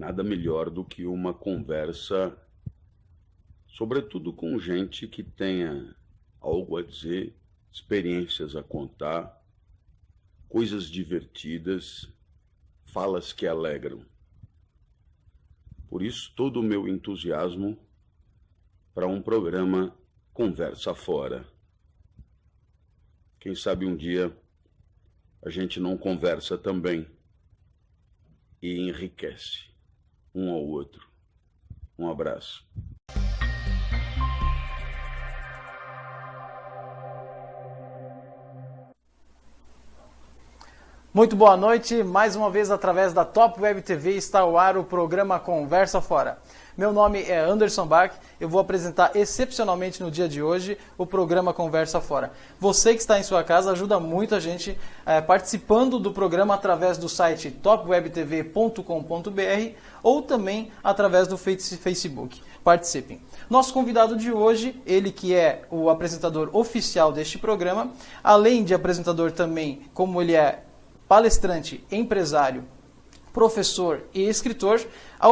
Nada melhor do que uma conversa, sobretudo com gente que tenha algo a dizer, experiências a contar, coisas divertidas, falas que alegram. Por isso, todo o meu entusiasmo para um programa Conversa Fora. Quem sabe um dia a gente não conversa também e enriquece um ao outro. Um abraço. Muito boa noite, mais uma vez através da Top Web TV está ao ar o programa Conversa Fora. Meu nome é Anderson Bach, eu vou apresentar excepcionalmente no dia de hoje o programa Conversa Fora. Você que está em sua casa ajuda muito a gente participando do programa através do site topwebtv.com.br ou também através do Facebook. Participem. Nosso convidado de hoje, ele que é o apresentador oficial deste programa, além de apresentador também, como ele é palestrante, empresário, professor e escritor, a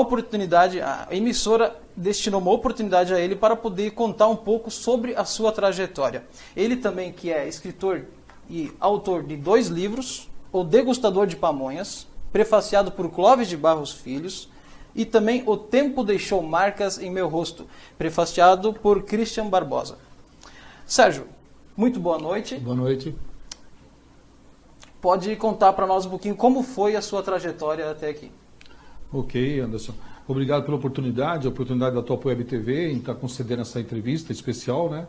emissora destinou uma oportunidade a ele para poder contar um pouco sobre a sua trajetória. Ele também que é escritor e autor de 2 livros, O Degustador de Pamonhas, prefaciado por Clóvis de Barros Filhos, e também O Tempo Deixou Marcas em Meu Rosto, prefaciado por Christian Barbosa. Sérgio, muito boa noite. Boa noite. Pode contar para nós um pouquinho como foi a sua trajetória até aqui. Ok, Anderson. Obrigado pela oportunidade, a oportunidade da Top Web TV em estar concedendo essa entrevista especial, né?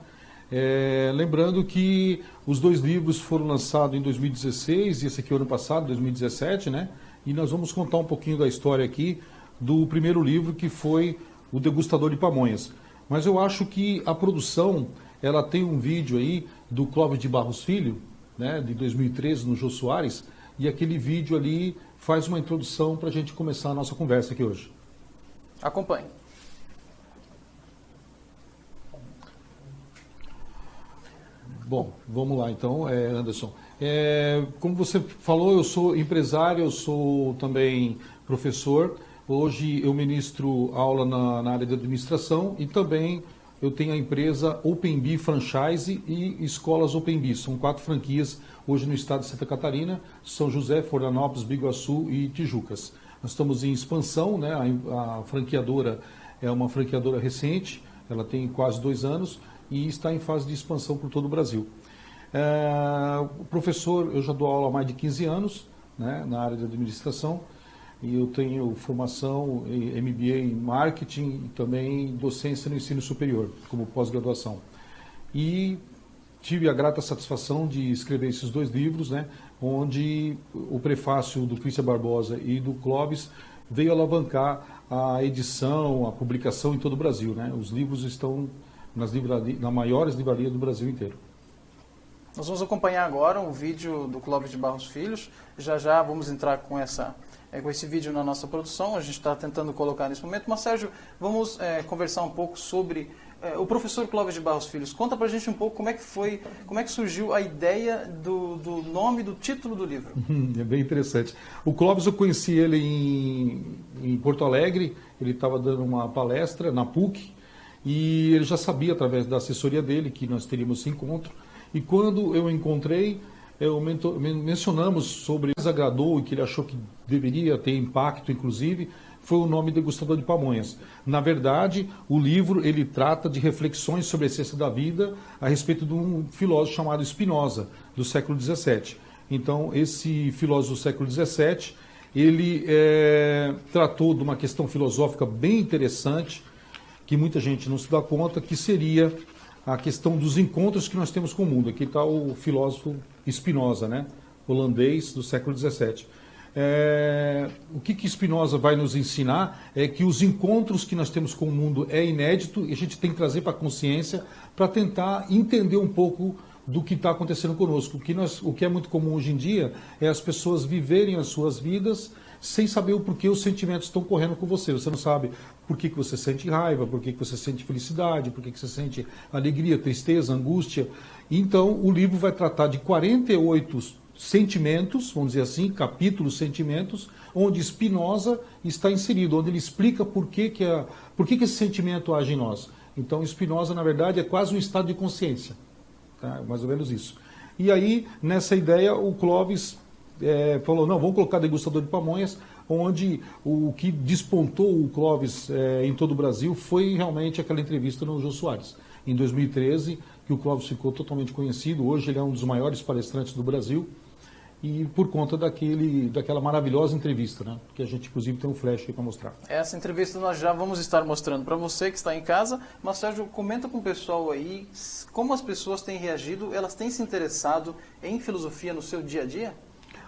Lembrando que os 2 livros foram lançados em 2016 e esse aqui ano passado, 2017, né? E nós vamos contar um pouquinho da história aqui do primeiro livro, que foi O Degustador de Pamonhas. Mas eu acho que a produção, ela tem um vídeo aí do Clóvis de Barros Filho, né, de 2013, no Jô Soares, e aquele vídeo ali faz uma introdução para a gente começar a nossa conversa aqui hoje. Acompanhe. Bom, vamos lá então, Anderson. Como você falou, eu sou empresário, eu sou também professor. Hoje eu ministro aula na área de administração e também eu tenho a empresa OpenBee Franchise e Escolas OpenBee. São 4 franquias hoje no estado de Santa Catarina, São José, Florianópolis, Biguaçu e Tijucas. Nós estamos em expansão, né? A franqueadora é uma franqueadora recente, ela tem quase 2 anos e está em fase de expansão por todo o Brasil. Professor, eu já dou aula há mais de 15 anos, né, na área de administração. E eu tenho formação em MBA em marketing e também docência no ensino superior, como pós-graduação. E tive a grata satisfação de escrever esses 2 livros, né, onde o prefácio do Christian Barbosa e do Clóvis veio alavancar a edição, a publicação em todo o Brasil, né? Os livros estão nas maiores livrarias do Brasil inteiro. Nós vamos acompanhar agora um vídeo do Clóvis de Barros Filhos. Já vamos entrar com esse vídeo na nossa produção, a gente está tentando colocar nesse momento. Mas, Sérgio, vamos conversar um pouco sobre o professor Clóvis de Barros Filhos. Conta pra gente um pouco como é que surgiu a ideia do nome, do título do livro. É bem interessante. O Clóvis, eu conheci ele em Porto Alegre, ele estava dando uma palestra na PUC, e ele já sabia, através da assessoria dele, que nós teríamos esse encontro. E quando eu encontrei, mencionamos sobre o que agradou e que ele achou que deveria ter impacto, inclusive, foi o nome Degustador de Pamonhas. Na verdade, o livro ele trata de reflexões sobre a essência da vida a respeito de um filósofo chamado Spinoza, do século XVII. Então, esse filósofo do século XVII, ele tratou de uma questão filosófica bem interessante, que muita gente não se dá conta, que seria a questão dos encontros que nós temos com o mundo. Aqui está o filósofo Spinoza, né? Holandês do século XVII. O que Spinoza vai nos ensinar é que os encontros que nós temos com o mundo é inédito e a gente tem que trazer para a consciência para tentar entender um pouco do que está acontecendo conosco. O que é muito comum hoje em dia é as pessoas viverem as suas vidas sem saber o porquê os sentimentos estão correndo com você. Você não sabe por que você sente raiva, por que você sente felicidade, por que você sente alegria, tristeza, angústia. Então, o livro vai tratar de 48 sentimentos, vamos dizer assim, capítulos sentimentos, onde Spinoza está inserido, onde ele explica por que esse sentimento age em nós. Então, Spinoza, na verdade, é quase um estado de consciência, tá? Mais ou menos isso. E aí, nessa ideia, o Clóvis falou, não, vamos colocar Degustador de Pamonhas, onde o que despontou o Clóvis em todo o Brasil foi realmente aquela entrevista no Jô Soares, em 2013, que o Clóvis ficou totalmente conhecido. Hoje ele é um dos maiores palestrantes do Brasil, e por conta daquela maravilhosa entrevista, né? Que a gente, inclusive, tem um flash aí para mostrar. Essa entrevista nós já vamos estar mostrando para você que está em casa. Mas, Sérgio, comenta com o pessoal aí como as pessoas têm reagido, elas têm se interessado em filosofia no seu dia a dia?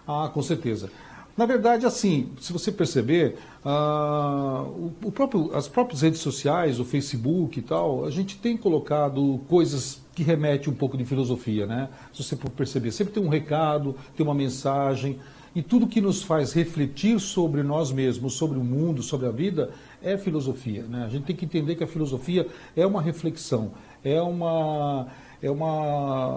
Ah, com certeza. Na verdade, assim, se você perceber, as próprias redes sociais, o Facebook e tal, a gente tem colocado coisas que remetem um pouco de filosofia, né? Se você for perceber, sempre tem um recado, tem uma mensagem, e tudo que nos faz refletir sobre nós mesmos, sobre o mundo, sobre a vida, é filosofia, né? A gente tem que entender que a filosofia é uma reflexão, é uma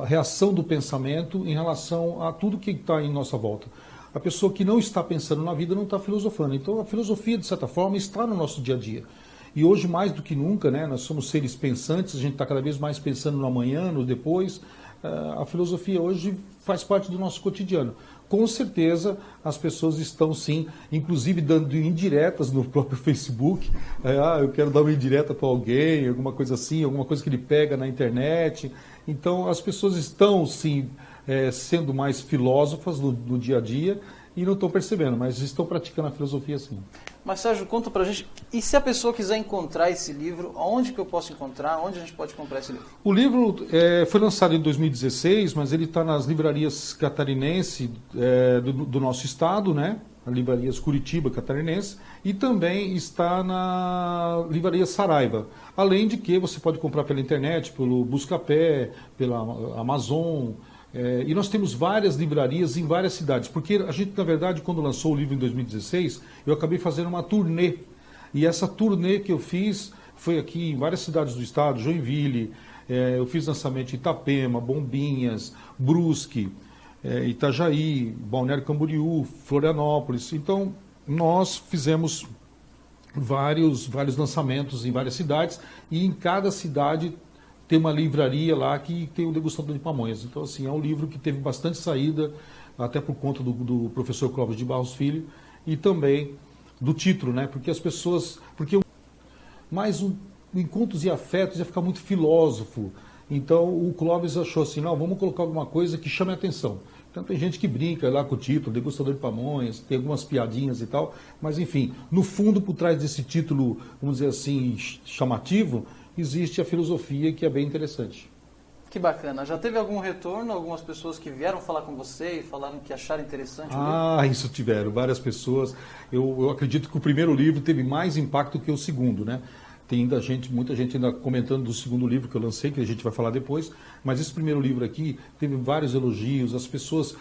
reação do pensamento em relação a tudo que está em nossa volta. A pessoa que não está pensando na vida não está filosofando. Então, a filosofia, de certa forma, está no nosso dia a dia. E hoje, mais do que nunca, né, nós somos seres pensantes, a gente está cada vez mais pensando no amanhã, no depois. A filosofia hoje faz parte do nosso cotidiano. Com certeza, as pessoas estão, sim, inclusive dando indiretas no próprio Facebook. Eu quero dar uma indireta para alguém, alguma coisa assim, alguma coisa que ele pega na internet. Então, as pessoas estão, sim, sendo mais filósofas no dia a dia e não estão percebendo, mas estão praticando a filosofia, sim. Mas, Sérgio, conta pra gente, e se a pessoa quiser encontrar esse livro, onde que eu posso encontrar, onde a gente pode comprar esse livro? O livro foi lançado em 2016, mas ele está nas livrarias catarinenses do nosso estado, né? As livrarias Curitiba catarinense, e também está na livraria Saraiva. Além de que você pode comprar pela internet, pelo Buscapé, pela Amazon. E nós temos várias livrarias em várias cidades, porque a gente, na verdade, quando lançou o livro em 2016, eu acabei fazendo uma turnê. E essa turnê que eu fiz foi aqui em várias cidades do estado, Joinville, eu fiz lançamento em Itapema, Bombinhas, Brusque, Itajaí, Balneário Camboriú, Florianópolis. Então, nós fizemos vários lançamentos em várias cidades, e em cada cidade tem uma livraria lá que tem o Degustador de Pamonhas. Então, assim, é um livro que teve bastante saída, até por conta do professor Clóvis de Barros Filho, e também do título, né? Porque as pessoas... Mais Encontros e Afetos ia ficar muito filósofo. Então, o Clóvis achou assim, não, vamos colocar alguma coisa que chame a atenção. Então, tem gente que brinca lá com o título, Degustador de Pamonhas, tem algumas piadinhas e tal, mas, enfim, no fundo, por trás desse título, vamos dizer assim, chamativo, existe a filosofia, que é bem interessante. Que bacana. Já teve algum retorno? Algumas pessoas que vieram falar com você e falaram que acharam interessante o livro? Isso tiveram. Várias pessoas. Eu acredito que o primeiro livro teve mais impacto que o segundo, né? Tem muita gente ainda comentando do segundo livro que eu lancei, que a gente vai falar depois, mas esse primeiro livro aqui teve vários elogios, as pessoas,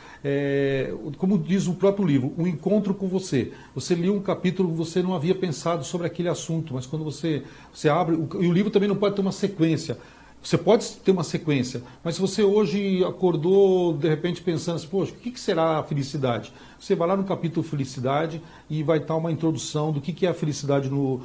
como diz o próprio livro, um encontro com você. Você lia um capítulo, você não havia pensado sobre aquele assunto, mas quando você abre, e o livro também não pode ter uma sequência. Você pode ter uma sequência, mas se você hoje acordou, de repente, pensando assim, poxa, o que será a felicidade? Você vai lá no capítulo Felicidade e vai estar uma introdução do que é a felicidade no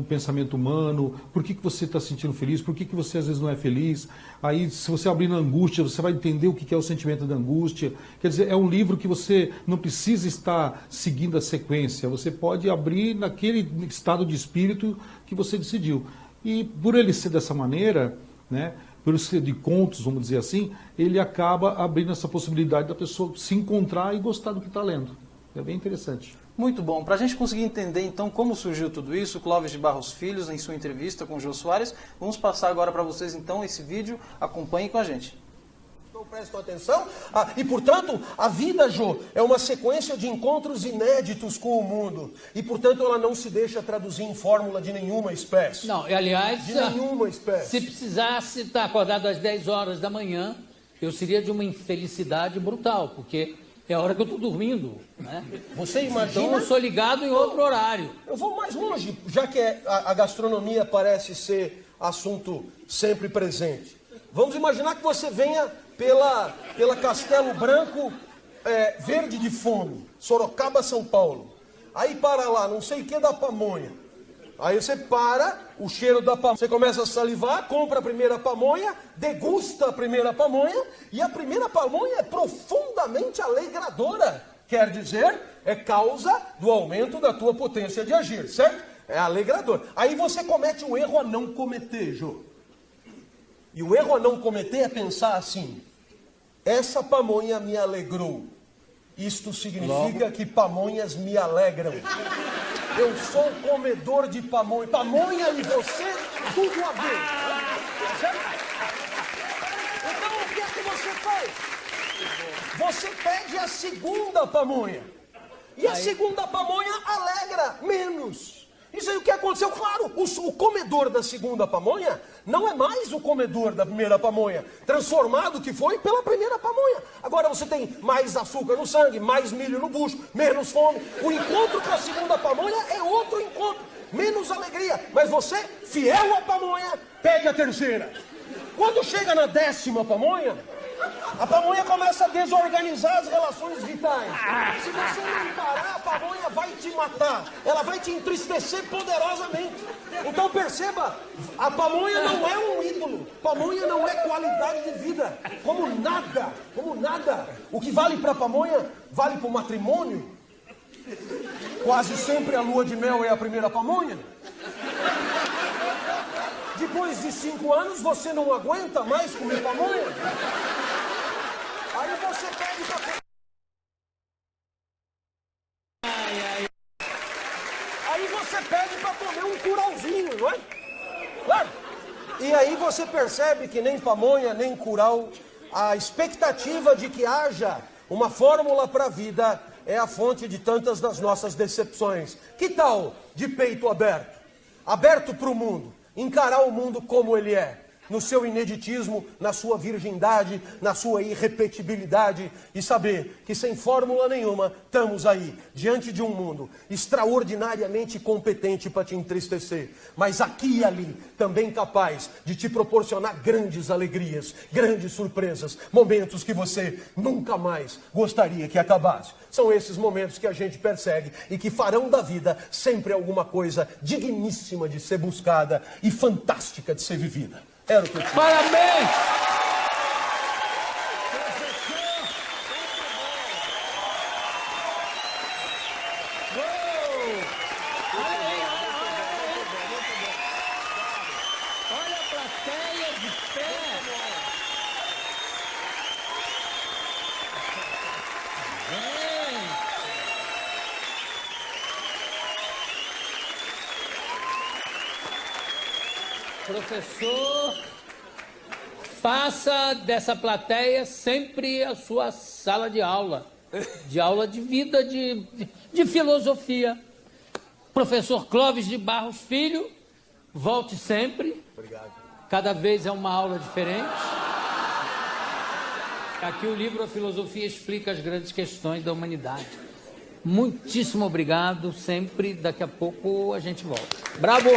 pensamento humano, por que você está se sentindo feliz, por que você às vezes não é feliz. Aí, se você abrir na angústia, você vai entender o que é o sentimento da angústia. Quer dizer, é um livro que você não precisa estar seguindo a sequência, você pode abrir naquele estado de espírito que você decidiu. E por ele ser dessa maneira, né, por ser de contos, vamos dizer assim, ele acaba abrindo essa possibilidade da pessoa se encontrar e gostar do que está lendo. É bem interessante. Muito bom. Para a gente conseguir entender, então, como surgiu tudo isso, Clóvis de Barros Filho, em sua entrevista com o Jô Soares, vamos passar agora para vocês, então, esse vídeo. Acompanhem com a gente. Prestam atenção. E, portanto, a vida, Jô, é uma sequência de encontros inéditos com o mundo. E, portanto, ela não se deixa traduzir em fórmula de nenhuma espécie. Não, aliás, de nenhuma espécie. Se precisasse estar acordado às 10 horas da manhã, eu seria de uma infelicidade brutal, porque é a hora que eu estou dormindo, né? Você imagina... Então eu sou ligado em outro horário. Eu vou mais longe, já que a gastronomia parece ser assunto sempre presente. Vamos imaginar que você venha pela Castelo Branco verde de fome, Sorocaba, São Paulo. Aí para lá, não sei o que da pamonha. Aí você para, o cheiro da pamonha, você começa a salivar, compra a primeira pamonha, degusta a primeira pamonha, e a primeira pamonha é profundamente alegradora. Quer dizer, é causa do aumento da tua potência de agir, certo? É alegrador. Aí você comete o erro a não cometer, Jô. E o erro a não cometer é pensar assim: essa pamonha me alegrou. Isto significa que pamonhas me alegram. Eu sou comedor de pamonha. Pamonha e você, tudo a ver. Certo? Então o que é que você faz? Você pede a segunda pamonha. E a segunda pamonha alegra menos. Isso aí o que aconteceu? Claro, o comedor da segunda pamonha não é mais o comedor da primeira pamonha, transformado que foi pela primeira pamonha. Agora você tem mais açúcar no sangue, mais milho no bucho, menos fome. O encontro com a segunda pamonha é outro encontro, menos alegria. Mas você, fiel à pamonha, pede a terceira. Quando chega na 10ª pamonha, a pamonha começa a desorganizar as relações vitais. Se você não parar, a pamonha vai te matar. Ela vai te entristecer poderosamente. Então perceba, a pamonha não é um ídolo. Pamonha não é qualidade de vida. Como nada, como nada. O que vale para a pamonha, vale para o matrimônio. Quase sempre a lua de mel é a primeira pamonha. Depois de 5 anos, você não aguenta mais comer pamonha. Aí você pede pra... Aí você pede pra comer um curauzinho, não é? Claro. E aí você percebe que nem pamonha, nem curau, a expectativa de que haja uma fórmula para a vida é a fonte de tantas das nossas decepções. Que tal de peito aberto? Aberto para o mundo. Encarar o mundo como ele é. No seu ineditismo, na sua virgindade, na sua irrepetibilidade, e saber que sem fórmula nenhuma estamos aí, diante de um mundo extraordinariamente competente para te entristecer, mas aqui e ali também capaz de te proporcionar grandes alegrias, grandes surpresas, momentos que você nunca mais gostaria que acabasse. São esses momentos que a gente persegue e que farão da vida sempre alguma coisa digníssima de ser buscada e fantástica de ser vivida. Era o que eu tinha. Parabéns! Olha a plateia de pé! Professor, faça dessa plateia sempre a sua sala de aula de vida, de filosofia. Professor Clóvis de Barros Filho, volte sempre. Obrigado. Cada vez é uma aula diferente. Aqui o livro A Filosofia explica as grandes questões da humanidade. Muitíssimo obrigado, sempre. Daqui a pouco a gente volta. Bravo!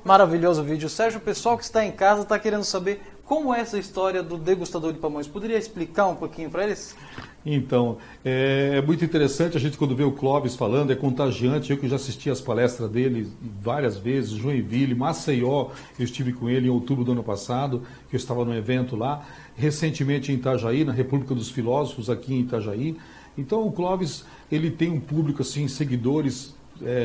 Maravilhoso vídeo. Sérgio, o pessoal que está em casa está querendo saber como é essa história do degustador de pamonhas. Poderia explicar um pouquinho para eles? Então, é muito interessante a gente quando vê o Clóvis falando, é contagiante. Eu que já assisti as palestras dele várias vezes, Joinville, Maceió, eu estive com ele em outubro do ano passado, que eu estava no evento lá, recentemente em Itajaí, na República dos Filósofos, aqui em Itajaí. Então o Clóvis, ele tem um público, assim, seguidores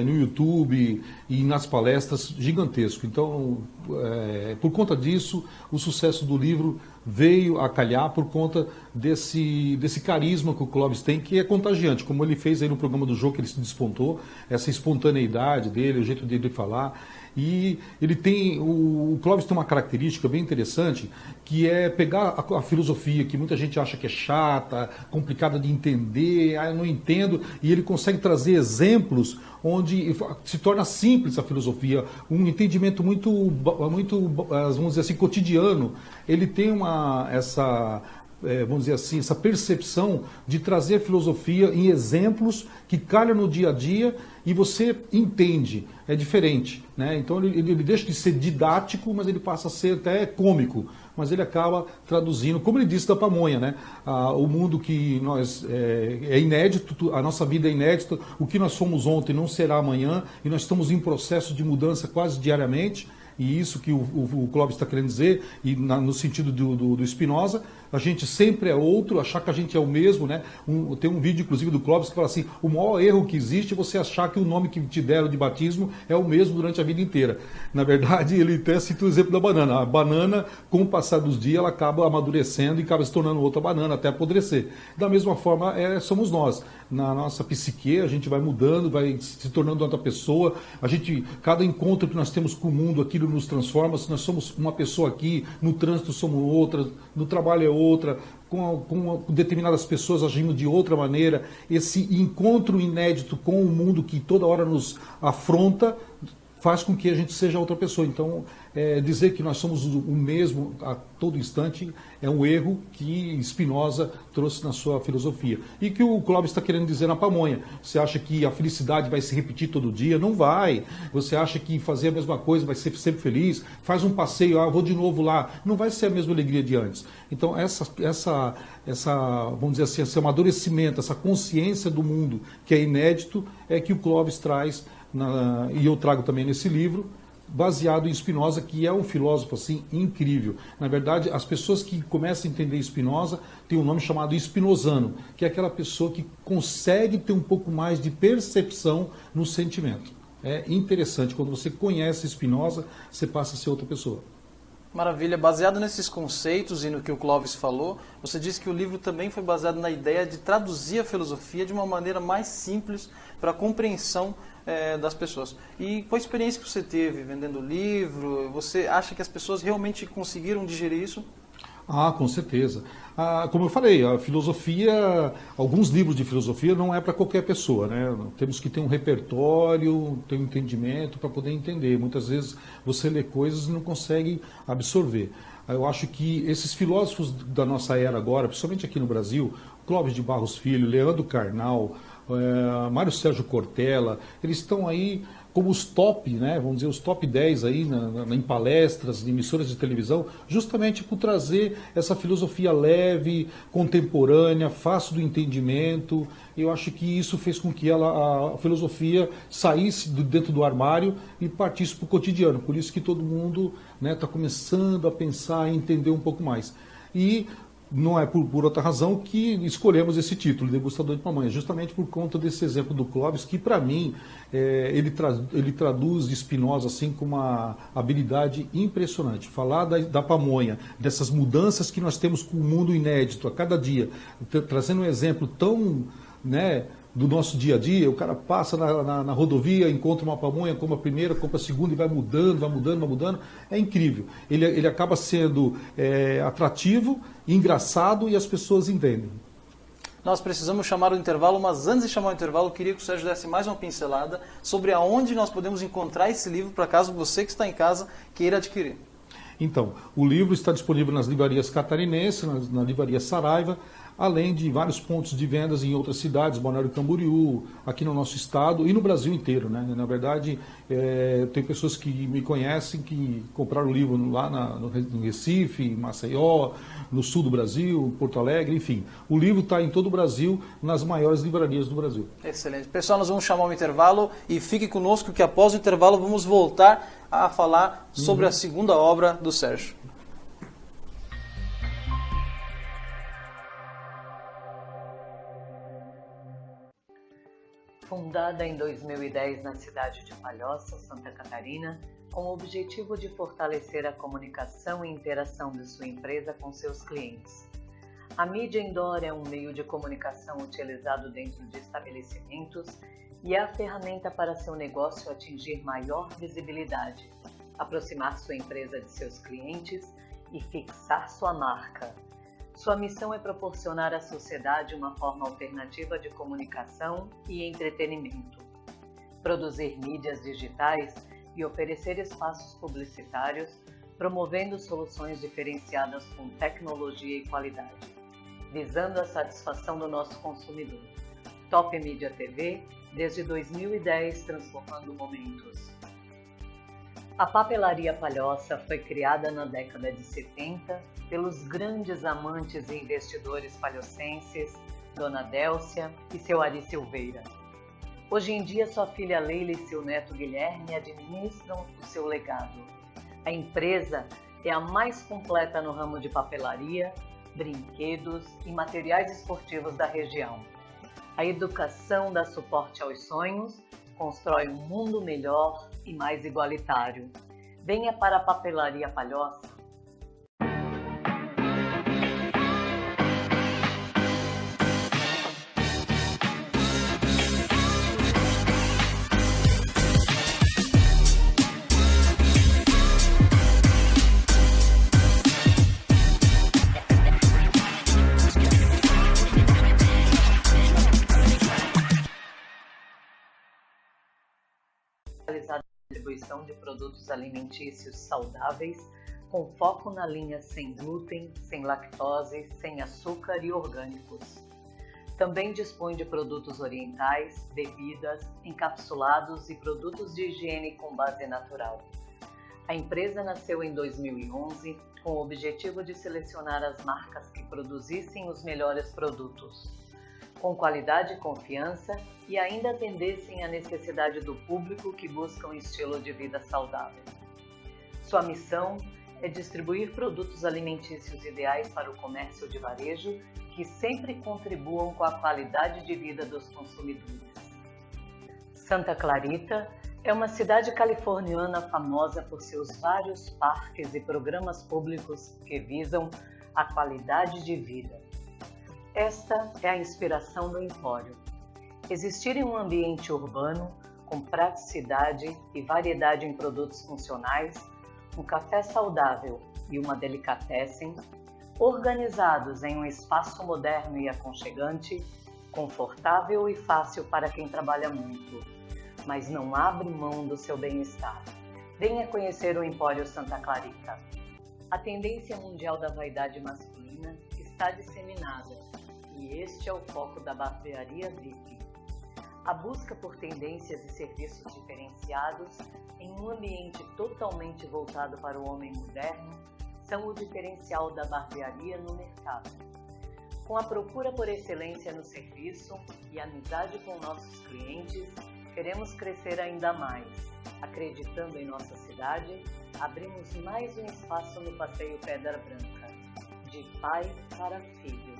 no YouTube e nas palestras gigantesco. Então, por conta disso, o sucesso do livro veio a calhar por conta desse carisma que o Clóvis tem, que é contagiante, como ele fez aí no programa do jogo, que ele se despontou, essa espontaneidade dele, o jeito dele de falar. E ele tem, o Clóvis tem uma característica bem interessante, que é pegar a filosofia, que muita gente acha que é chata, complicada de entender, eu não entendo, e ele consegue trazer exemplos onde se torna simples a filosofia, um entendimento muito, vamos dizer assim, cotidiano. Ele tem vamos dizer assim, essa percepção de trazer a filosofia em exemplos que calham no dia a dia e você entende, é diferente, né? Então ele deixa de ser didático, mas ele passa a ser até cômico, mas ele acaba traduzindo, como ele disse da pamonha, né? O mundo que nós é inédito, a nossa vida é inédita, o que nós fomos ontem não será amanhã, e nós estamos em processo de mudança quase diariamente. E isso que o Clóvis está querendo dizer, e no sentido do Spinoza, a gente sempre é outro, achar que a gente é o mesmo, né? Tem um vídeo, inclusive, do Clóvis que fala assim, o maior erro que existe é você achar que o nome que te deram de batismo é o mesmo durante a vida inteira. Na verdade, ele até cita o exemplo da banana. A banana, com o passar dos dias, ela acaba amadurecendo e acaba se tornando outra banana, até apodrecer. Da mesma forma, somos nós. Na nossa psique, a gente vai mudando, vai se tornando outra pessoa. Cada encontro que nós temos com o mundo, aquilo nos transforma. Se nós somos uma pessoa aqui, no trânsito somos outra, no trabalho é outra, com determinadas pessoas agimos de outra maneira. Esse encontro inédito com o mundo que toda hora nos afronta faz com que a gente seja outra pessoa. Então, dizer que nós somos o mesmo a todo instante é um erro que Spinoza trouxe na sua filosofia. E que o Clóvis está querendo dizer na pamonha. Você acha que a felicidade vai se repetir todo dia? Não vai. Você acha que fazer a mesma coisa vai ser sempre feliz? Faz um passeio, vou de novo lá. Não vai ser a mesma alegria de antes. Então, vamos dizer assim, esse amadurecimento, essa consciência do mundo que é inédito, é que o Clóvis traz, e eu trago também nesse livro, baseado em Spinoza, que é um filósofo assim incrível. Na verdade, as pessoas que começam a entender Spinoza têm um nome chamado espinosano, que é aquela pessoa que consegue ter um pouco mais de percepção no sentimento. É interessante, quando você conhece Spinoza, você passa a ser outra pessoa. Maravilha. Baseado nesses conceitos e no que o Clóvis falou, você disse que o livro também foi baseado na ideia de traduzir a filosofia de uma maneira mais simples para a compreensão das pessoas. E com a experiência que você teve vendendo livro, você acha que as pessoas realmente conseguiram digerir isso? Com certeza. Como eu falei, a filosofia, alguns livros de filosofia não é para qualquer pessoa, né? Temos que ter um repertório, ter um entendimento para poder entender. Muitas vezes você lê coisas e não consegue absorver. Eu acho que esses filósofos da nossa era agora, principalmente aqui no Brasil, Clóvis de Barros Filho, Leandro Carnal, Mário Sérgio Cortella, eles estão aí como os top, né, vamos dizer, os top 10 aí em palestras, em emissoras de televisão, justamente por trazer essa filosofia leve, contemporânea, fácil do entendimento. Eu acho que isso fez com que a filosofia saísse dentro do armário e partisse para o cotidiano. Por isso que todo mundo está começando a pensar e entender um pouco mais. E não é por outra razão que escolhemos esse título, Degustador de Pamonha, justamente por conta desse exemplo do Clóvis, que para mim ele traduz Spinoza assim, com uma habilidade impressionante. Falar da pamonha, dessas mudanças que nós temos com o mundo inédito a cada dia, trazendo um exemplo tão, do nosso dia a dia. O cara passa na rodovia, encontra uma pamonha, compra a primeira, compra a segunda e vai mudando. É incrível. Ele acaba sendo atrativo, engraçado e as pessoas entendem. Nós precisamos chamar o intervalo, mas antes de chamar o intervalo, eu queria que o Sérgio desse mais uma pincelada sobre aonde nós podemos encontrar esse livro, para caso você que está em casa queira adquirir. Então, o livro está disponível nas livrarias catarinenses, na livraria Saraiva, além de vários pontos de vendas em outras cidades, Balneário Camboriú, aqui no nosso estado e no Brasil inteiro, né? Na verdade, tem pessoas que me conhecem que compraram o livro lá no Recife, em Maceió, no sul do Brasil, Porto Alegre, enfim. O livro está em todo o Brasil, nas maiores livrarias do Brasil. Excelente. Pessoal, nós vamos chamar um intervalo e fique conosco que após o intervalo vamos voltar a falar sobre a segunda obra do Sérgio. Fundada em 2010 na cidade de Palhoça, Santa Catarina, com o objetivo de fortalecer a comunicação e interação de sua empresa com seus clientes. A mídia indoor é um meio de comunicação utilizado dentro de estabelecimentos e é a ferramenta para seu negócio atingir maior visibilidade, aproximar sua empresa de seus clientes e fixar sua marca. Sua missão é proporcionar à sociedade uma forma alternativa de comunicação e entretenimento, produzir mídias digitais e oferecer espaços publicitários, promovendo soluções diferenciadas com tecnologia e qualidade. visando a satisfação do nosso consumidor. Top Mídia TV, desde 2010, transformando momentos. A Papelaria Palhoça foi criada na década de 70 pelos grandes amantes e investidores palhocenses, Dona Délcia e seu Ari Silveira. Hoje em dia, sua filha Leila e seu neto Guilherme administram o seu legado. A empresa é a mais completa no ramo de papelaria, brinquedos e materiais esportivos da região. A educação dá suporte aos sonhos, constrói um mundo melhor e mais igualitário. Venha para a Papelaria Palhoça. Realizada a distribuição de produtos alimentícios saudáveis, com foco na linha sem glúten, sem lactose, sem açúcar e orgânicos. Também dispõe de produtos orientais, bebidas, encapsulados e produtos de higiene com base natural. A empresa nasceu em 2011 com o objetivo de selecionar as marcas que produzissem os melhores produtos, com qualidade e confiança, e ainda atendessem à necessidade do público que busca um estilo de vida saudável. Sua missão é distribuir produtos alimentícios ideais para o comércio de varejo que sempre contribuam com a qualidade de vida dos consumidores. Santa Clarita é uma cidade californiana famosa por seus vários parques e programas públicos que visam a qualidade de vida. Esta é a inspiração do Empório. Existir em um ambiente urbano, com praticidade e variedade em produtos funcionais, um café saudável e uma delicatessen, organizados em um espaço moderno e aconchegante, confortável e fácil para quem trabalha muito, mas não abre mão do seu bem-estar. Venha conhecer o Empório Santa Clarita. A tendência mundial da vaidade masculina está disseminada, e este é o foco da Barbearia VIP. A busca por tendências e serviços diferenciados em um ambiente totalmente voltado para o homem moderno são o diferencial da barbearia no mercado. Com a procura por excelência no serviço e amizade com nossos clientes, queremos crescer ainda mais. Acreditando em nossa cidade, abrimos mais um espaço no Passeio Pedra Branca, de pai para filho.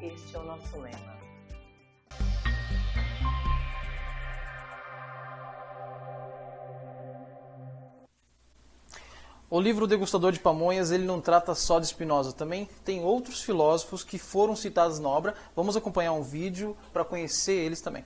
Este é o nosso lema. O livro Degustador de Pamonhas, ele não trata só de Spinoza, também tem outros filósofos que foram citados na obra. Vamos acompanhar um vídeo para conhecer eles também.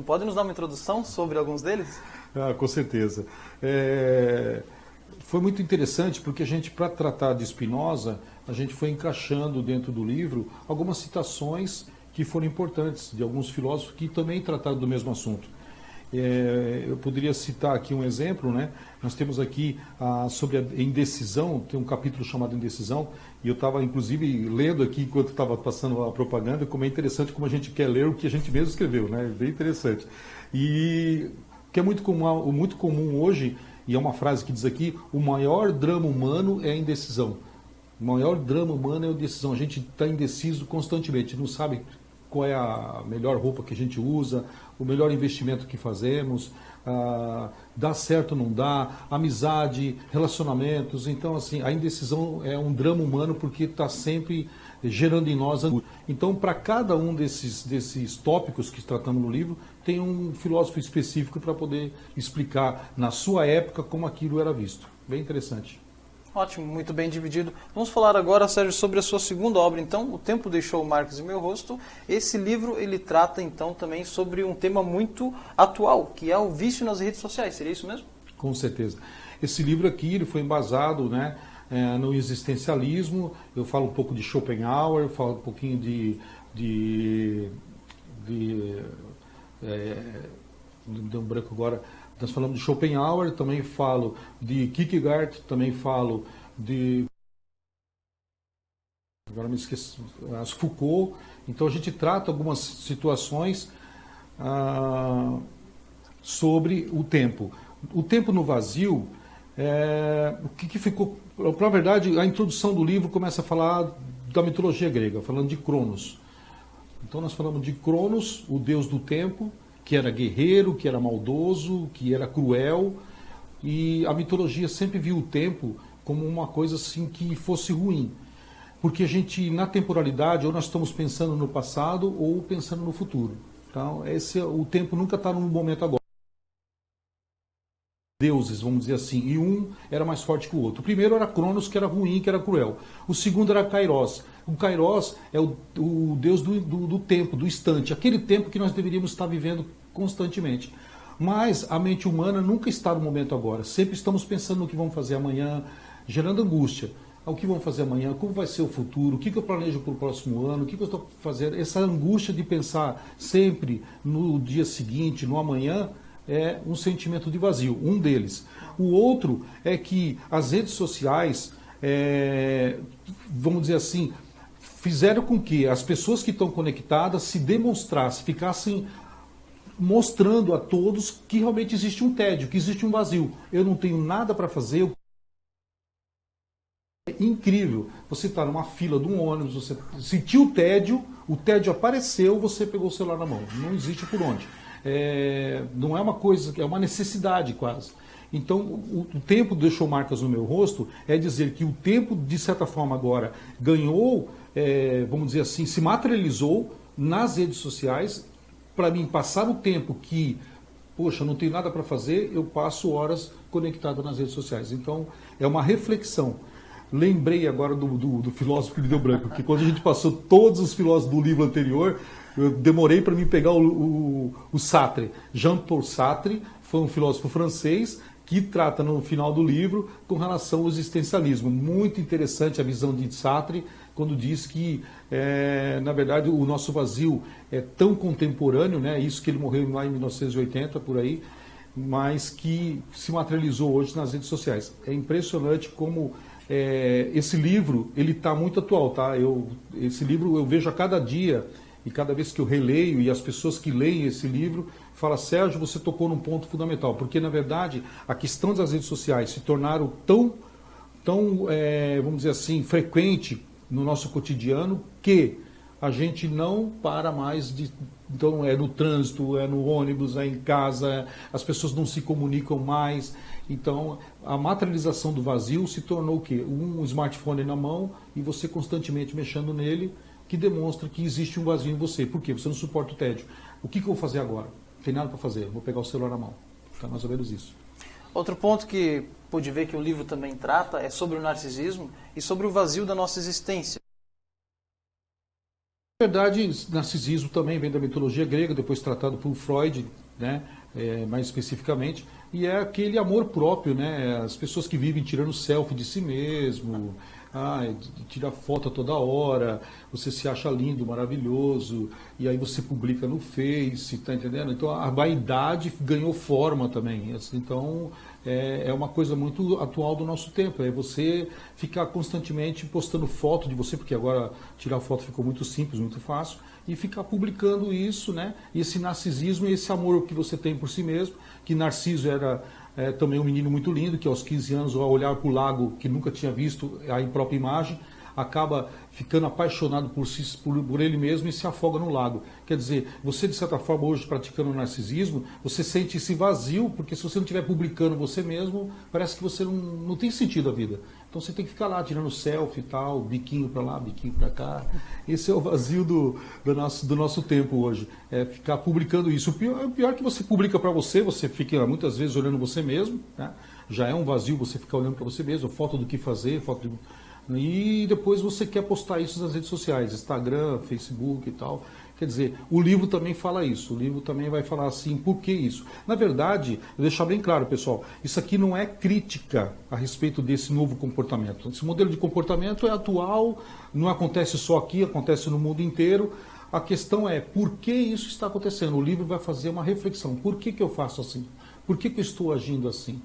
Pode nos dar uma introdução sobre alguns deles? Com certeza. Foi muito interessante porque a gente, para tratar de Spinoza, a gente foi encaixando dentro do livro algumas citações que foram importantes de alguns filósofos que também trataram do mesmo assunto. Eu poderia citar aqui um exemplo, né? Nós temos aqui sobre a indecisão, tem um capítulo chamado Indecisão, e eu estava inclusive lendo aqui enquanto estava passando a propaganda, como é interessante como a gente quer ler o que a gente mesmo escreveu, né? Bem interessante. E que é muito comum hoje, e é uma frase que diz aqui, o maior drama humano é a indecisão. O maior drama humano é a indecisão. A gente está indeciso constantemente, não sabe qual é a melhor roupa que a gente usa, o melhor investimento que fazemos, dá certo ou não dá, amizade, relacionamentos. Então, assim, a indecisão é um drama humano porque está sempre gerando em nós angústia. Então, para cada um desses tópicos que tratamos no livro, tem um filósofo específico para poder explicar, na sua época, como aquilo era visto. Bem interessante. Ótimo, muito bem dividido. Vamos falar agora, Sérgio, sobre a sua segunda obra, então, O Tempo Deixou Marcas em Meu Rosto. Esse livro, ele trata, então, também sobre um tema muito atual, que é o vício nas redes sociais. Seria isso mesmo? Com certeza. Esse livro aqui, ele foi embasado, né, no existencialismo. Eu falo um pouco de Schopenhauer, eu falo um pouquinho deu um branco agora. Nós falamos de Schopenhauer, também falo de Kierkegaard, também falo de... Agora me esqueci, Foucault. Então a gente trata algumas situações sobre o tempo. O tempo no vazio, o que ficou... Na verdade, a introdução do livro começa a falar da mitologia grega, falando de Cronos. Então nós falamos de Cronos, o deus do tempo, que era guerreiro, que era maldoso, que era cruel, e a mitologia sempre viu o tempo como uma coisa assim que fosse ruim, porque a gente, na temporalidade, ou nós estamos pensando no passado ou pensando no futuro. Então, o tempo nunca está no momento agora. Deuses, vamos dizer assim, e um era mais forte que o outro. O primeiro era Cronos, que era ruim, que era cruel. O segundo era Kairos. O Kairos é o deus do tempo, do instante, aquele tempo que nós deveríamos estar vivendo constantemente. Mas a mente humana nunca está no momento agora. Sempre estamos pensando no que vamos fazer amanhã, gerando angústia. O que vamos fazer amanhã? Como vai ser o futuro? O que eu planejo para o próximo ano? O que eu estou fazendo? Essa angústia de pensar sempre no dia seguinte, no amanhã, é um sentimento de vazio, um deles. O outro é que as redes sociais, vamos dizer assim, fizeram com que as pessoas que estão conectadas se demonstrassem, ficassem mostrando a todos que realmente existe um tédio, que existe um vazio. Eu não tenho nada para fazer. É incrível. Você está numa fila de um ônibus, você sentiu o tédio apareceu, você pegou o celular na mão. Não existe por onde. Não é uma coisa, é uma necessidade quase. Então, o tempo deixou marcas no meu rosto, é dizer que o tempo, de certa forma, agora ganhou, vamos dizer assim, se materializou nas redes sociais. Para mim, passar o tempo que, poxa, não tenho nada para fazer, eu passo horas conectado nas redes sociais. Então, é uma reflexão. Lembrei agora do filósofo que me deu branco, que quando a gente passou todos os filósofos do livro anterior, eu demorei para me pegar o Sartre. Jean-Paul Sartre foi um filósofo francês que trata no final do livro com relação ao existencialismo. Muito interessante a visão de Sartre, quando diz que, na verdade, o nosso vazio é tão contemporâneo, né, isso que ele morreu lá em 1980, por aí, mas que se materializou hoje nas redes sociais. É impressionante como esse livro ele está muito atual. Tá? Esse livro eu vejo a cada dia, e cada vez que eu releio, e as pessoas que leem esse livro falam: Sérgio, você tocou num ponto fundamental, porque, na verdade, a questão das redes sociais se tornaram tão vamos dizer assim, frequente no nosso cotidiano, que a gente não para mais então é no trânsito, é no ônibus, é em casa, as pessoas não se comunicam mais. Então a materialização do vazio se tornou o quê? Um smartphone na mão e você constantemente mexendo nele, que demonstra que existe um vazio em você. Por quê? Você não suporta o tédio. O que eu vou fazer agora? Não tem nada para fazer, vou pegar o celular na mão. Então, mais ou menos isso. Outro ponto que pude ver que o livro também trata é sobre o narcisismo e sobre o vazio da nossa existência. Na verdade, narcisismo também vem da mitologia grega, depois tratado por Freud, né, mais especificamente, e é aquele amor próprio, né, as pessoas que vivem tirando selfie de si mesmo, tira foto toda hora, você se acha lindo, maravilhoso, e aí você publica no Face, tá entendendo? Então a vaidade ganhou forma também, então é uma coisa muito atual do nosso tempo, é você ficar constantemente postando foto de você, porque agora tirar foto ficou muito simples, muito fácil, e ficar publicando isso, né? Esse narcisismo e esse amor que você tem por si mesmo, que Narciso era também um menino muito lindo, que aos 15 anos, ao olhar para o lago, que nunca tinha visto a própria imagem, acaba ficando apaixonado por ele mesmo e se afoga no lago. Quer dizer, você de certa forma hoje praticando o narcisismo, você sente esse vazio, porque se você não estiver publicando você mesmo, parece que você não tem sentido a vida. Então você tem que ficar lá tirando selfie e tal, biquinho para lá, biquinho para cá. Esse é o vazio do nosso tempo hoje, é ficar publicando isso. O pior é que você publica para você fica muitas vezes olhando você mesmo, né? Já é um vazio você ficar olhando para você mesmo, foto do que fazer, e depois você quer postar isso nas redes sociais, Instagram, Facebook e tal. Quer dizer, o livro também fala isso, o livro também vai falar assim, por que isso? Na verdade, vou deixar bem claro, pessoal, isso aqui não é crítica a respeito desse novo comportamento. Esse modelo de comportamento é atual, não acontece só aqui, acontece no mundo inteiro. A questão é, por que isso está acontecendo? O livro vai fazer uma reflexão, por que eu faço assim? Por que eu estou agindo assim?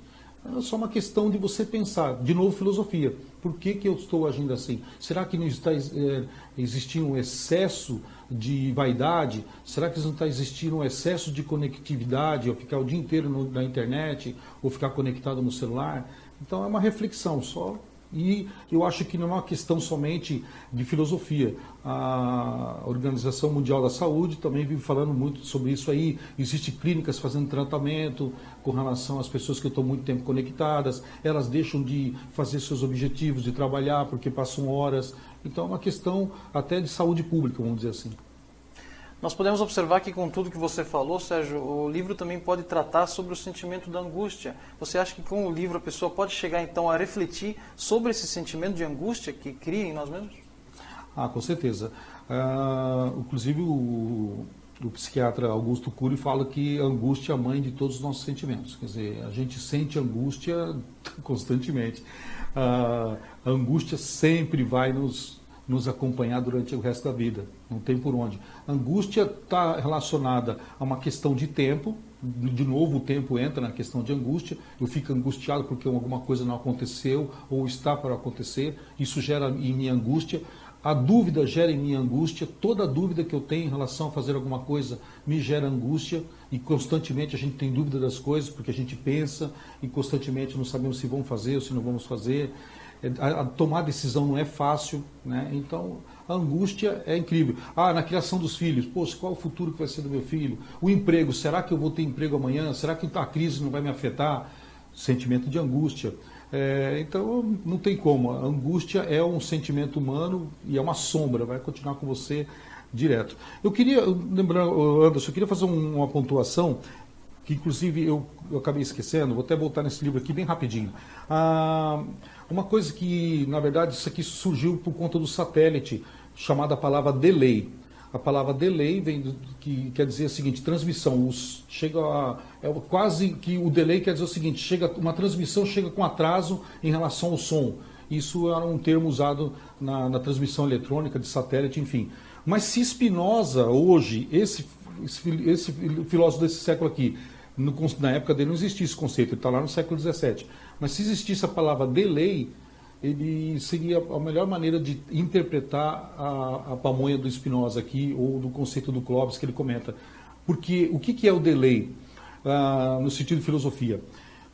É só uma questão de você pensar, de novo filosofia, por que eu estou agindo assim? Será que não está existindo um excesso de vaidade? Será que não está existindo um excesso de conectividade, ou ficar o dia inteiro na internet, ou ficar conectado no celular? Então é uma reflexão só. E eu acho que não é uma questão somente de filosofia. A Organização Mundial da Saúde também vive falando muito sobre isso aí. Existem clínicas fazendo tratamento com relação às pessoas que estão muito tempo conectadas. Elas deixam de fazer seus objetivos, de trabalhar, porque passam horas. Então é uma questão até de saúde pública, vamos dizer assim. Nós podemos observar que com tudo que você falou, Sérgio, o livro também pode tratar sobre o sentimento da angústia. Você acha que com o livro a pessoa pode chegar então a refletir sobre esse sentimento de angústia que cria em nós mesmos? Com certeza. Inclusive o psiquiatra Augusto Cury fala que a angústia é a mãe de todos os nossos sentimentos. Quer dizer, a gente sente angústia constantemente. A angústia sempre vai nos acompanhar durante o resto da vida, não tem por onde. A angústia está relacionada a uma questão de tempo, de novo o tempo entra na questão de angústia, eu fico angustiado porque alguma coisa não aconteceu ou está para acontecer, isso gera em mim angústia, a dúvida gera em mim angústia, toda dúvida que eu tenho em relação a fazer alguma coisa me gera angústia e constantemente a gente tem dúvida das coisas porque a gente pensa e constantemente não sabemos se vamos fazer ou se não vamos fazer. Tomar decisão não é fácil, né? Então a angústia é incrível. Na criação dos filhos, poxa, qual é o futuro que vai ser do meu filho? O emprego, será que eu vou ter emprego amanhã? Será que a crise não vai me afetar? Sentimento de angústia. Então não tem como, a angústia é um sentimento humano e é uma sombra, vai continuar com você direto. Eu queria, lembrando, Anderson, eu queria fazer uma pontuação que inclusive eu acabei esquecendo, vou até voltar nesse livro aqui bem rapidinho. Uma coisa que, na verdade, isso aqui surgiu por conta do satélite, chamada palavra delay. A palavra delay que quer dizer o seguinte, transmissão. Quase que o delay quer dizer o seguinte, uma transmissão chega com atraso em relação ao som. Isso era um termo usado na transmissão eletrônica, de satélite, enfim. Mas se Spinoza, hoje, esse filósofo desse século aqui, na época dele não existia esse conceito, ele está lá no século XVII. Mas se existisse a palavra delay, ele seria a melhor maneira de interpretar a pamonha do Spinoza aqui, ou do conceito do Clóvis que ele comenta. Porque o que é o delay, no sentido de filosofia?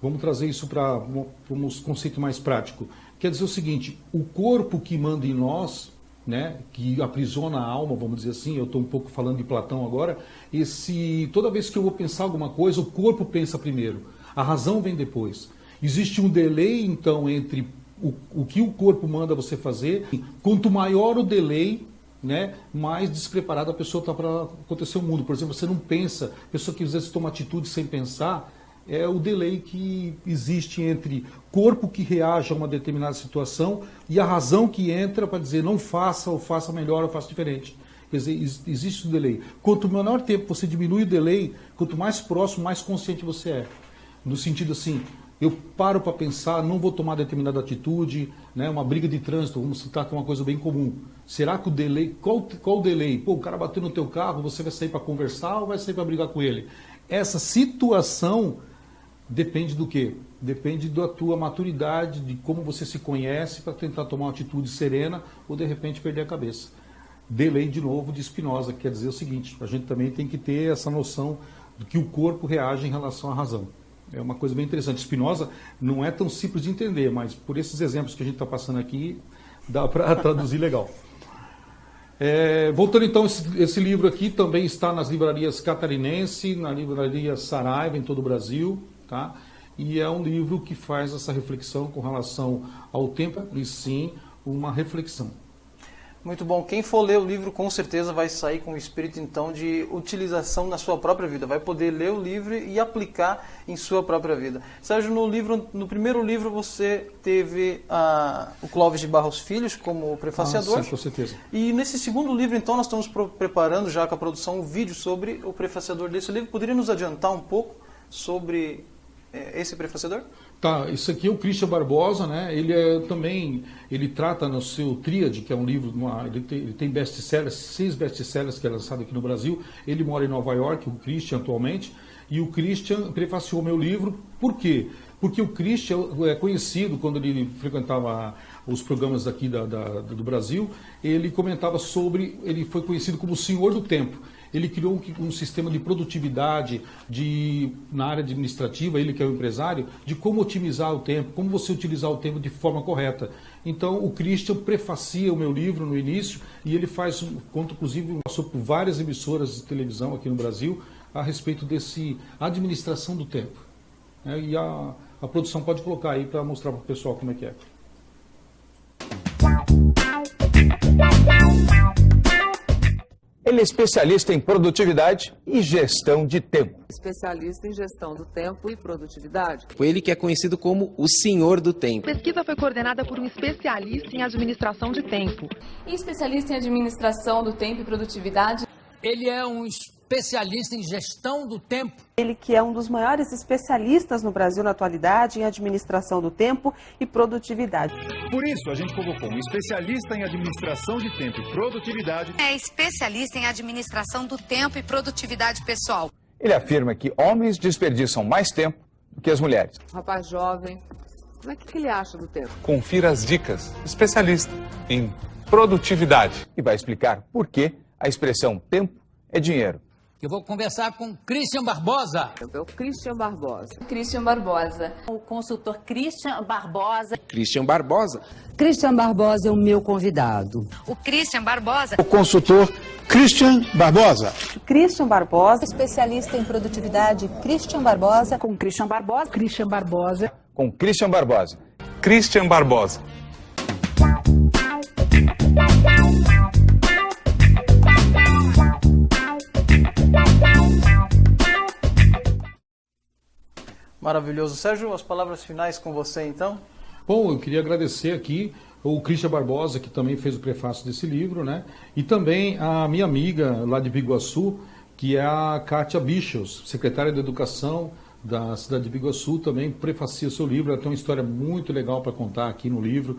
Vamos trazer isso para um conceito mais prático. Quer dizer o seguinte, o corpo que manda em nós, né, que aprisiona a alma, vamos dizer assim, eu estou um pouco falando de Platão agora, toda vez que eu vou pensar alguma coisa, o corpo pensa primeiro, a razão vem depois. Existe um delay, então, entre o que o corpo manda você fazer. Quanto maior o delay, né, mais despreparada a pessoa está para acontecer o mundo. Por exemplo, você não pensa, a pessoa que às vezes toma atitude sem pensar, é o delay que existe entre corpo que reage a uma determinada situação e a razão que entra para dizer não faça, ou faça melhor, ou faça diferente. Quer dizer, existe o delay. Quanto menor tempo você diminui o delay, quanto mais próximo, mais consciente você é. No sentido assim, eu paro para pensar, não vou tomar determinada atitude, né? Uma briga de trânsito, vamos citar que é uma coisa bem comum. Será que o delay, qual o delay? Pô, o cara bateu no teu carro, você vai sair para conversar ou vai sair para brigar com ele? Essa situação depende do quê? Depende da tua maturidade, de como você se conhece para tentar tomar uma atitude serena ou de repente perder a cabeça. Delay, de novo, de Spinoza, que quer dizer o seguinte, a gente também tem que ter essa noção de que o corpo reage em relação à razão. É uma coisa bem interessante. Spinoza não é tão simples de entender, mas por esses exemplos que a gente está passando aqui, dá para traduzir legal. Voltando então, esse livro aqui também está nas livrarias Catarinense, na livraria Saraiva, em todo o Brasil, tá? E é um livro que faz essa reflexão com relação ao tempo, e sim, uma reflexão. Muito bom. Quem for ler o livro, com certeza vai sair com o espírito, então, de utilização na sua própria vida. Vai poder ler o livro e aplicar em sua própria vida. Sérgio, no primeiro livro você teve o Clóvis de Barros Filhos como prefaciador. Sim, com certeza. E nesse segundo livro, então, nós estamos preparando já com a produção um vídeo sobre o prefaciador desse livro. Poderia nos adiantar um pouco sobre esse prefaciador? Tá, isso aqui é o Christian Barbosa, né? Ele trata no seu Tríade, que é um livro, ele tem best-sellers, 6 best-sellers que é lançado aqui no Brasil. Ele mora em Nova York, o Christian atualmente, e o Christian prefaciou meu livro. Por quê? Porque o Christian é conhecido, quando ele frequentava os programas aqui do Brasil, ele comentava ele foi conhecido como o Senhor do Tempo. Ele criou um sistema de produtividade na área administrativa, ele que é o empresário, de como otimizar o tempo, como você utilizar o tempo de forma correta. Então, o Christian prefacia o meu livro no início e ele faz, inclusive, passou por várias emissoras de televisão aqui no Brasil a respeito desse administração do tempo. E a produção pode colocar aí para mostrar para o pessoal como é que é. Ele é especialista em produtividade e gestão de tempo. Especialista em gestão do tempo e produtividade. Ele que é conhecido como o Senhor do Tempo. A pesquisa foi coordenada por um especialista em administração de tempo. E especialista em administração do tempo e produtividade. Ele é um especialista em gestão do tempo. Ele que é um dos maiores especialistas no Brasil na atualidade em administração do tempo e produtividade. Por isso, a gente convocou um especialista em administração de tempo e produtividade. É especialista em administração do tempo e produtividade pessoal. Ele afirma que homens desperdiçam mais tempo do que as mulheres. Rapaz jovem, como é que ele acha do tempo? Confira as dicas. Especialista em produtividade. E vai explicar por que a expressão tempo é dinheiro. Eu vou conversar com Christian Barbosa. É o Christian Barbosa. Christian Barbosa. O consultor Christian Barbosa. Christian Barbosa. Christian Barbosa é o meu convidado. O Christian Barbosa. O consultor Christian Barbosa. Christian Barbosa. Especialista em produtividade, Christian Barbosa. Com Christian Barbosa. Christian Barbosa. Com Christian Barbosa. Christian Barbosa. Maravilhoso. Sérgio, as palavras finais com você, então. Bom, eu queria agradecer aqui o Christian Barbosa, que também fez o prefácio desse livro, né? E também a minha amiga lá de Biguaçu, que é a Kátia Bichos, secretária de Educação da cidade de Biguaçu, também prefacia o seu livro. Ela tem uma história muito legal para contar aqui no livro,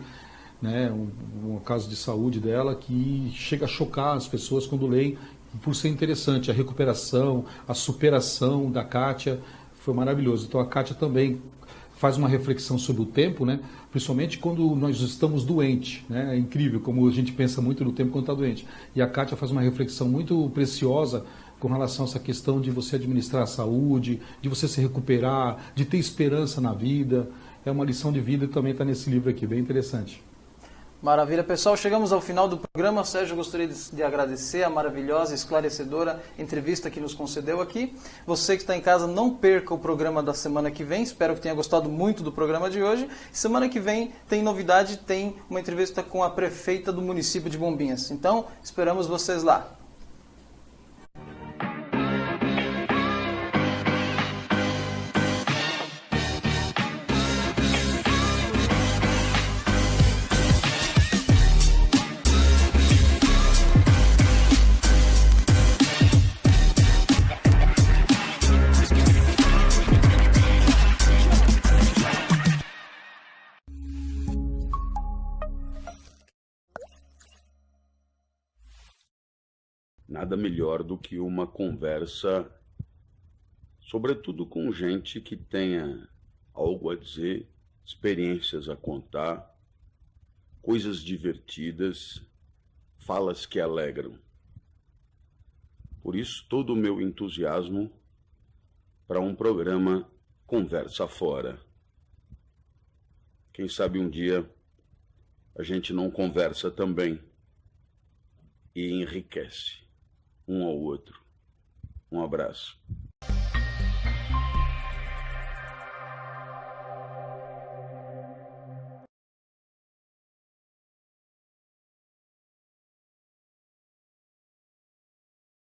né? Um caso de saúde dela que chega a chocar as pessoas quando leem, por ser interessante. A recuperação, a superação da Kátia foi maravilhoso. Então a Kátia também faz uma reflexão sobre o tempo, né? Principalmente quando nós estamos doentes, né? É incrível como a gente pensa muito no tempo quando está doente. E a Kátia faz uma reflexão muito preciosa com relação a essa questão de você administrar a saúde, de você se recuperar, de ter esperança na vida. É uma lição de vida e também está nesse livro aqui, bem interessante. Maravilha, pessoal. Chegamos ao final do programa. Sérgio, gostaria de agradecer a maravilhosa, esclarecedora entrevista que nos concedeu aqui. Você que está em casa, não perca o programa da semana que vem. Espero que tenha gostado muito do programa de hoje. Semana que vem tem novidade, tem uma entrevista com a prefeita do município de Bombinhas. Então, esperamos vocês lá. nada melhor do que uma conversa, sobretudo com gente que tenha algo a dizer, experiências a contar, coisas divertidas, falas que alegram. Por isso, todo o meu entusiasmo para um programa Conversa Fora. Quem sabe um dia a gente não conversa também e enriquece um ao outro. Um abraço.